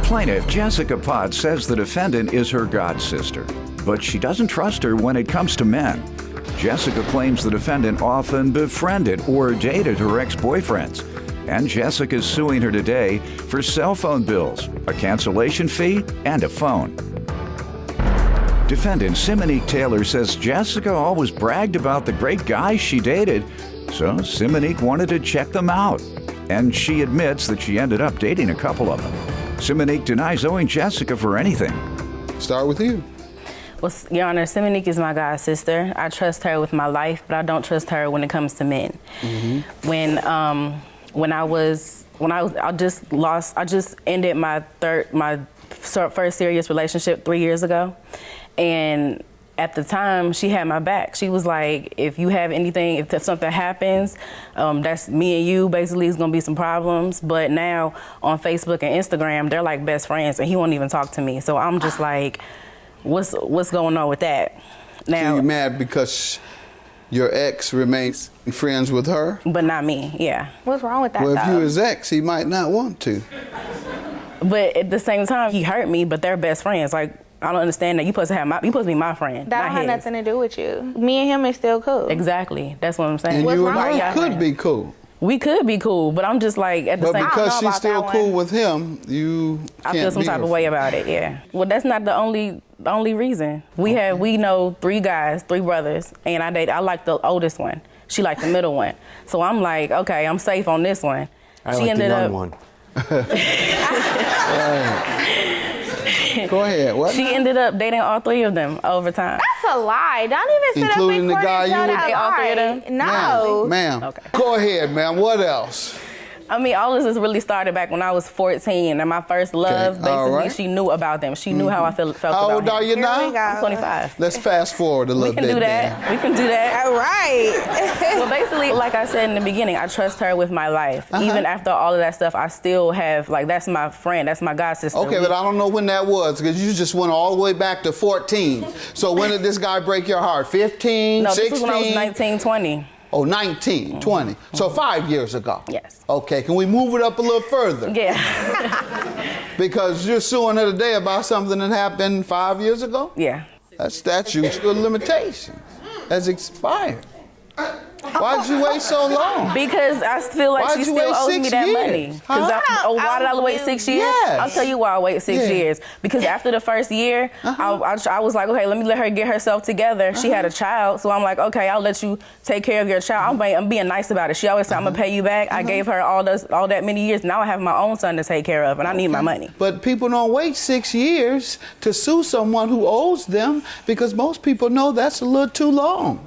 Plaintiff Jessica Potts says the defendant is her godsister, but she doesn't trust her when it comes to men. Jessica claims the defendant often befriended or dated her ex-boyfriends. And Jessica's suing her today for cell phone bills, a cancellation fee, and a phone. Defendant Simonique Taylor says Jessica always bragged about the great guys she dated, so Simonique wanted to check them out. And she admits that she ended up dating a couple of them. Simonique denies owing Jessica for anything. Start with you. Well, Your Honor, Simonique is my god sister. I trust her with my life, but I don't trust her when it comes to men. Mm-hmm. I just ended my first serious relationship 3 years ago, and at the time, she had my back. She was like, if you have anything, if something happens, that's me and you, basically, it's gonna be some problems. But now on Facebook and Instagram, they're like best friends, and he won't even talk to me. So I'm just like, what's going on with that? Now, So you're mad because your ex remains friends with her? But not me, yeah. What's wrong with that, Well, if though? you his ex, he might not want to. But at the same time, he hurt me, but they're best friends. Like, I don't understand that. You supposed to be my friend, That not don't have his. nothing to do with you. Me and him is still cool. Exactly. That's what I'm saying. And What's you wrong with and y'all her could friends? be cool. We could be cool, but I'm just like, at the But same time, because know she's about still that cool one. with him, you I can't feel some be type her of way friend. about it, yeah. Well, that's not the only reason. We know 3 guys, 3 brothers, and I like the oldest one. She liked the middle one. So I'm like, okay, I'm safe on this one. I like the young one. Go ahead. What? She ended up dating all 3 of them over time. That's a lie. Don't even sit Including up the and guy you tell were- that They all 3 of lie. them? No. Ma'am. Okay. Go ahead, ma'am. What else? I mean, all of this really started back when I was 14, and my first love, Okay, all basically, right. she knew about them. She knew how I felt How about old him. are you Here we now? go. I'm 25. Let's fast forward a We little can bit. do that. We can do that. All right. Well, basically, like I said in the beginning, I trust her with my life. Even after all of that stuff, I still have, like, that's my friend. That's my god sister. Okay, but I don't know when that was because you just went all the way back to 14. So when did this guy break your heart? 15, No, 16? this was when I was 19, 20. Oh, 19, 20. So 5 years ago. Yes. Okay, can we move it up a little further? Yeah. Because you're suing her today about something that happened 5 years ago? Yeah. That statute of limitations has expired. Why'd you wait so long? Because I feel like Why'd she you still wait owes 6 me that years? money. Huh? Why did I wait 6 years? Yes. I'll tell you why I waited 6 Yeah. years. Because after the first year, I was like, okay, let me let her get herself together. She had a child, so I'm like, okay, I'll let you take care of your child. I'm being nice about it. She always said, I'm gonna pay you back. I gave her all that many years. Now I have my own son to take care of, and I need my money. But people don't wait 6 years to sue someone who owes them because most people know that's a little too long.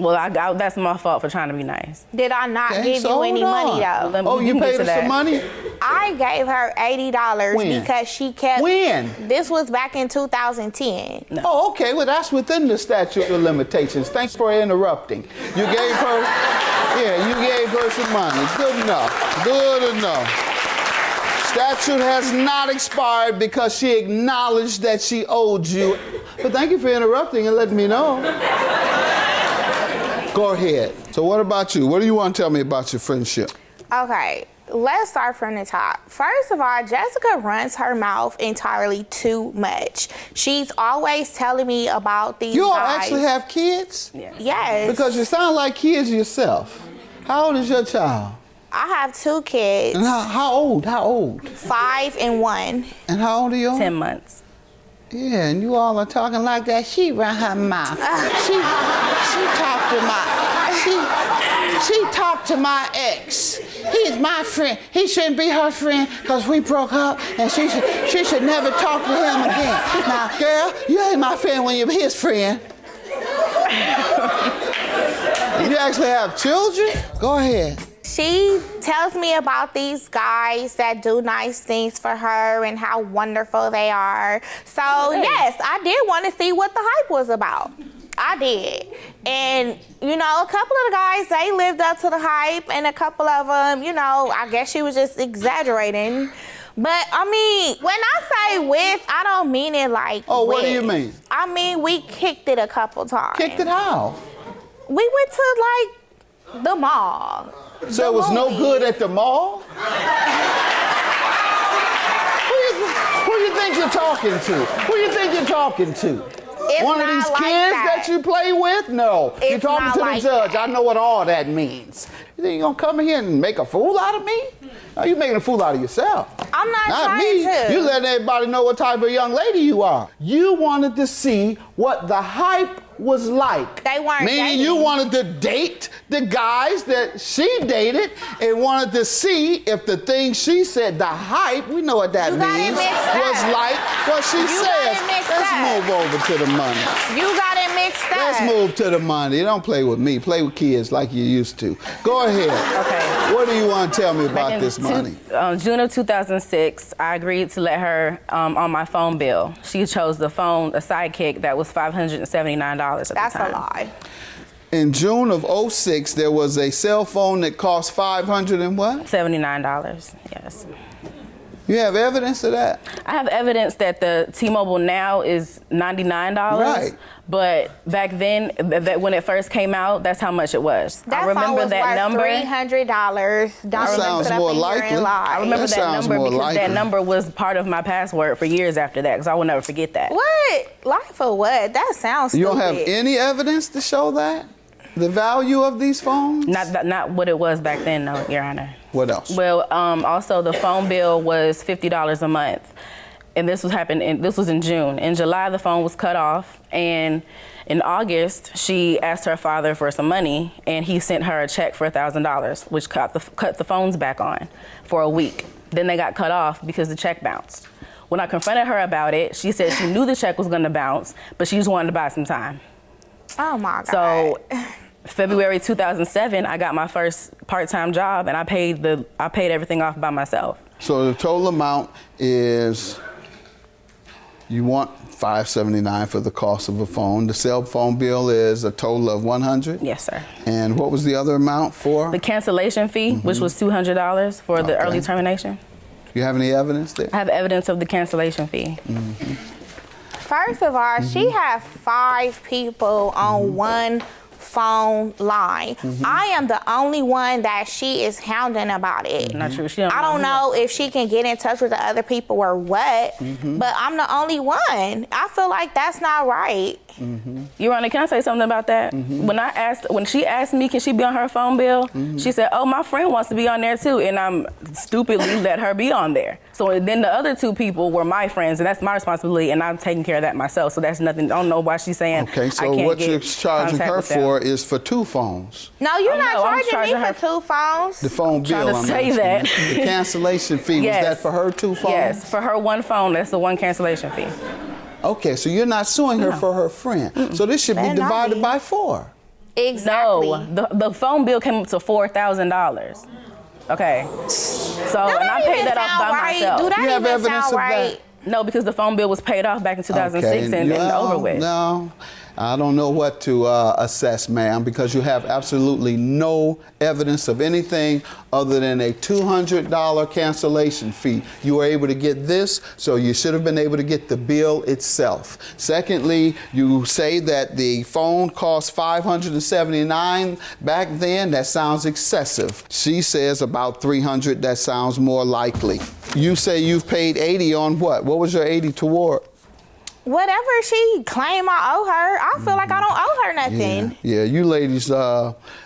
Well, that's my fault for trying to be nice. Did I not Okay, give so you any hold money, on. though? Oh, you can get paid to her that. some money? I gave her $80 When? because she kept... When? This was back in 2010. Oh, okay. Well, that's within the statute of limitations. Thanks for interrupting. You gave her, you gave her some money. Good enough. Good enough. Statute has not expired because she acknowledged that she owed you. But thank you for interrupting and letting me know. Go ahead. So what about you? What do you want to tell me about your friendship? Okay, let's start from the top. First of all, Jessica runs her mouth entirely too much. She's always telling me about these You all guys. actually have kids? Yes. Because you sound like kids yourself. How old is your child? I have 2 kids, And how old? How old? 5 and 1. And how old are you? 10 months. Yeah, and you all are talking like that. She run her mouth. She talked to my ex. He's my friend. He shouldn't be her friend because we broke up, and she should never talk to him again. Now, girl, you ain't my friend when you're his friend. You actually have children? Go ahead. She tells me about these guys that do nice things for her and how wonderful they are. So, yes, I did want to see what the hype was about. I did. And, you know, a couple of the guys, they lived up to the hype, and a couple of them, you know, I guess she was just exaggerating. But, I mean, when I say with, I don't mean it like What do with. you mean? I mean, we kicked it a couple times. Kicked it how? We went to, like, the mall. So it was no good at the mall? you're talking to? Who you think you're talking to? It's One of not these like kids that you play with? No. You're It's talking not to like the judge. that. I know what all that means. You think you're going to come here and make a fool out of me? No, you're making a fool out of yourself. I'm not trying me. to. You letting everybody know what type of young lady you are. You wanted to see what the hype was like. They weren't Meaning dating. you wanted to date the guys that she dated and wanted to see if the thing she said, the hype, we know what that You got it means, mixed up. was like what she You got says. it mixed Let's up. move over to the money. You got it mixed up. Let's move to the money. Don't play with me. Play with kids like you used to. Go ahead. Okay. What do you want to tell me about In this money? June of 2006, I agreed to let her on my phone bill. She chose the phone, a sidekick that was $579 at That's the time. a lie. In June of 06, there was a cell phone that cost $500 and what? $79, yes. You have evidence of that? I have evidence that the T-Mobile now is $99. Right. But back then, that when it first came out, that's how much it was. That I remember phone was that worth number. $300. That sounds more likely. I remember That that sounds number more because likely. that number was part of my password for years after that, because I will never forget that. What? Like for what? That sounds You stupid. don't have any evidence to show that? The value of these phones? Not what it was back then, no, Your Honor. What else? Well, also the phone bill was $50 a month, and this was in June. In July, the phone was cut off, and in August, she asked her father for some money, and he sent her a check for $1,000, which cut the phones back on for a week. Then they got cut off because the check bounced. When I confronted her about it, she said she knew the check was going to bounce, but she just wanted to buy some time. Oh my God. So February 2007, I got my first part-time job, and I paid everything off by myself. So the total amount is, you want $579 for the cost of a phone. The cell phone bill is a total of $100? Yes, sir. And what was the other amount for? The cancellation fee, which was $200 for the early termination. You have any evidence there? I have evidence of the cancellation fee. First of all, she had 5 people on one phone line. I am the only one that she is hounding about it. Not true. I don't know if she can get in touch with the other people or what, but I'm the only one. I feel like that's not right. Your Honor, can I say something about that? When she asked me, can she be on her phone bill? She said, oh, my friend wants to be on there too, and I'm stupidly let her be on there. So then the other 2 people were my friends, and that's my responsibility, and I'm taking care of that myself. So that's nothing. I don't know why she's saying. Okay, so I can't what get you're charging contact her with them. for is for 2 phones. No, you're Oh, not no, I'm charging me charging for 2 phones. The phone trying bill, to I'm say that. asking. The cancellation fee, Yes. was that for her 2 phones? Yes, for her one phone, that's the one cancellation fee. Okay, so you're not suing her for her friend. So this should be Better not divided be. by 4. Exactly. No, the phone bill came up to $4,000. Okay, so That and I don't paid even that off sound by right. myself. Do that You have even evidence sound of right? No, because the phone bill was paid off back in 2006 and over with. No, I don't know what to assess, ma'am, because you have absolutely no evidence of anything other than a $200 cancellation fee. You were able to get this, so you should have been able to get the bill itself. Secondly, you say that the phone cost $579 back then. That sounds excessive. She says about $300. That sounds more likely. You say you've paid $80 on what? What was your $80 toward? Whatever she claim I owe her, I feel like I don't owe her nothing. Yeah, you ladies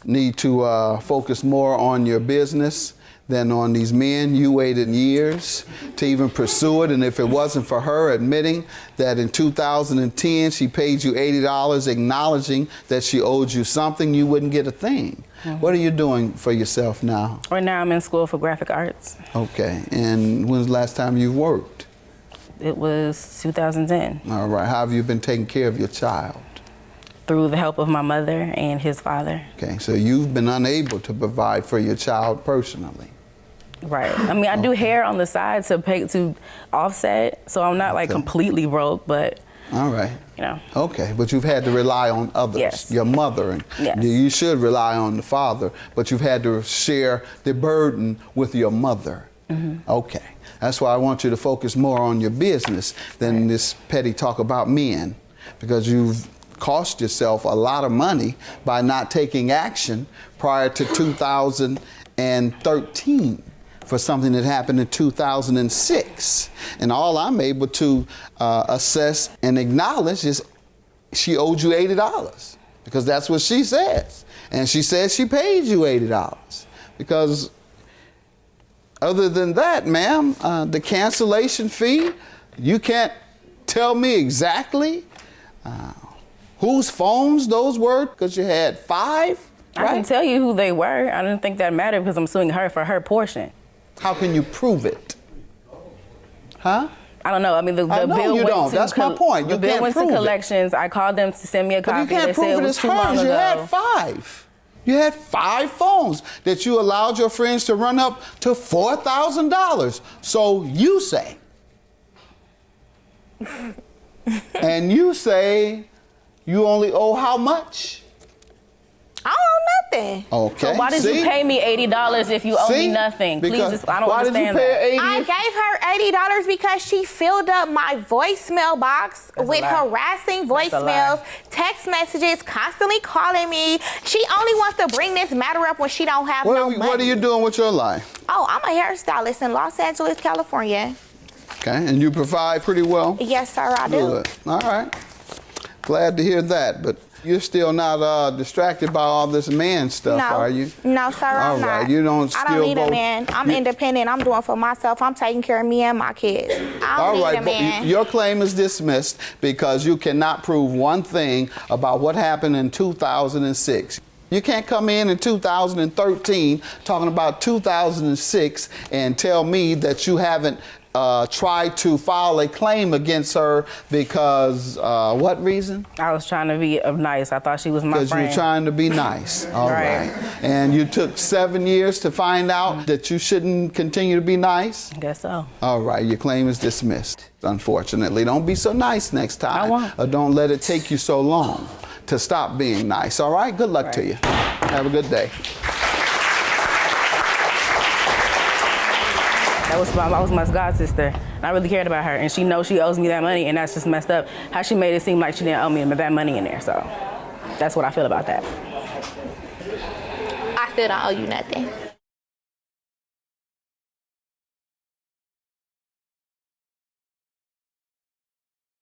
need to focus more on your business than on these men. You waited years to even pursue it, and if it wasn't for her admitting that in 2010 she paid you $80 acknowledging that she owed you something, you wouldn't get a thing. What are you doing for yourself now? Right now I'm in school for graphic arts. Okay, and when's the last time you worked? It was 2010. All right, how have you been taking care of your child? Through the help of my mother and his father. Okay, so you've been unable to provide for your child personally. Right. I mean, I do hair on the side to offset, so I'm not like completely broke, but All right. you know. Okay, but you've had to rely on others, Yes. your mother, and Yes. you should rely on the father, but you've had to share the burden with your mother. Okay, that's why I want you to focus more on your business than this petty talk about men, because you've cost yourself a lot of money by not taking action prior to 2013. for something that happened in 2006. And all I'm able to assess and acknowledge is she owed you $80 because that's what she says. And she says she paid you $80 because other than that, ma'am, the cancellation fee, you can't tell me exactly whose phones those were because you had 5, right? I can tell you who they were. I didn't think that mattered because I'm suing her for her portion. How can you prove it? Huh? I don't know. I mean, the I know bill you went don't. to That's my point. You the bill can't went to prove it. collections. I called them to send me a But copy. you can't They said prove it it was as too long hers. You had ago. 5. You had 5 phones that you allowed your friends to run up to $4,000. So you say. And you say you only owe how much? I owe nothing. Okay. So why did you pay me $80 if you owe me nothing? Please, I don't understand that. Why did you pay I gave her $80 because she filled up my voicemail box with harassing voicemails, text messages, constantly calling me. She only wants to bring this matter up when she don't have no money. What are you doing with your life? Oh, I'm a hairstylist in Los Angeles, California. Okay, and you provide pretty well? Yes, sir, I do. Good. All right. Glad to hear that, but you're still not distracted by all this man stuff, are you? No, sir, I'm not. All right, you don't still I don't need go, a man. I'm independent. I'm doing for myself. I'm taking care of me and my kids. I don't need a man. Your claim is dismissed because you cannot prove one thing about what happened in 2006. You can't come in 2013 talking about 2006 and tell me that you haven't tried to file a claim against her because, what reason? I was trying to be nice. I thought she was my friend. Because you're trying to be nice. All right. And you took 7 years to find out that you shouldn't continue to be nice? I guess so. All right. Your claim is dismissed, unfortunately. Don't be so nice next time. I won't. Or don't let it take you so long to stop being nice. All right? Good luck to you. Have a good day. That was my godsister, and I really cared about her, and she knows she owes me that money, and that's just messed up. How she made it seem like she didn't owe me that money in there, so that's what I feel about that. I still don't owe you nothing.